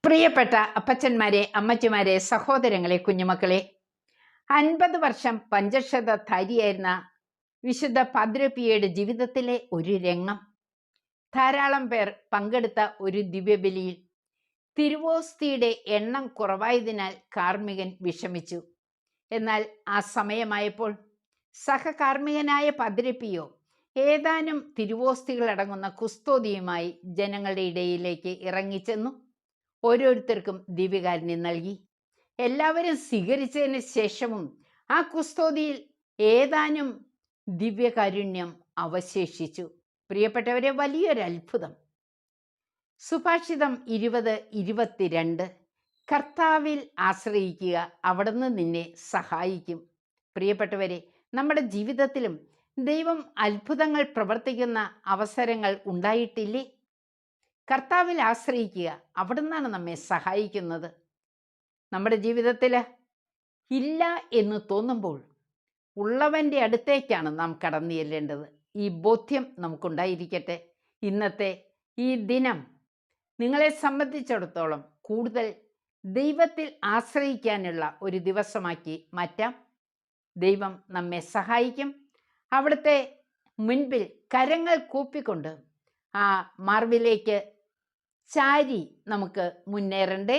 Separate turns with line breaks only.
പ്രിയപ്പെട്ട അപ്പച്ചന്മാരെ, അമ്മച്ചിമാരെ, സഹോദരങ്ങളെ, കുഞ്ഞുമക്കളെ, 50 വർഷം പഞ്ചക്ഷതധാരിയായിരുന്ന വിശുദ്ധ പാദ്രപ്പിയയുടെ ജീവിതത്തിലെ ഒരു രംഗം. ധാരാളം പേർ പങ്കെടുത്ത ഒരു ദിവ്യബലിയിൽ തിരുവോസ്തിയുടെ എണ്ണം കുറവായതിനാൽ കാർമ്മികൻ വിഷമിച്ചു. എന്നാൽ ആ സമയമായപ്പോൾ സഹകാർമ്മികനായ പാദ്രപ്പിയോ ഏതാനും തിരുവോസ്തികളടങ്ങുന്ന കുസ്തോതിയുമായി ജനങ്ങളുടെ ഇടയിലേക്ക് ഇറങ്ങിച്ചെന്നു. ഓരോരുത്തർക്കും ദിവ്യകാരുണ്യം നൽകി. എല്ലാവരും സ്വീകരിച്ചതിന് ശേഷവും ആ കുസ്തോതിയിൽ ഏതാനും ദിവ്യകാരുണ്യം അവശേഷിച്ചു. പ്രിയപ്പെട്ടവരെ, വലിയൊരു അത്ഭുതം. സുഭാഷിതം 20:22 കർത്താവിൽ ആശ്രയിക്കുക, അവിടുന്ന് നിന്നെ സഹായിക്കും. പ്രിയപ്പെട്ടവരെ, നമ്മുടെ ജീവിതത്തിലും ദൈവം അത്ഭുതങ്ങൾ പ്രവർത്തിക്കുന്ന അവസരങ്ങൾ ഉണ്ടായിട്ടില്ലേ? കർത്താവിൽ ആശ്രയിക്കുക, അവിടുന്നാണ് നമ്മെ സഹായിക്കുന്നത്. നമ്മുടെ ജീവിതത്തിൽ ഇല്ല എന്ന് തോന്നുമ്പോൾ ഉള്ളവൻ്റെ അടുത്തേക്കാണ് നാം കടന്നു ചെല്ലേണ്ടത്. ഈ ബോധ്യം നമുക്കുണ്ടായിരിക്കട്ടെ. ഇന്നത്തെ ഈ ദിനം നിങ്ങളെ സംബന്ധിച്ചിടത്തോളം കൂടുതൽ ദൈവത്തിൽ ആശ്രയിക്കാനുള്ള ഒരു ദിവസമാക്കി മാറ്റാം. ദൈവം നമ്മെ സഹായിക്കും. അവിടുത്തെ മുൻപിൽ കരങ്ങൾ കൂപ്പിക്കൊണ്ട് ആ മാർവിലേക്ക് ചാരി നമുക്ക് മുന്നേറണ്ടേ.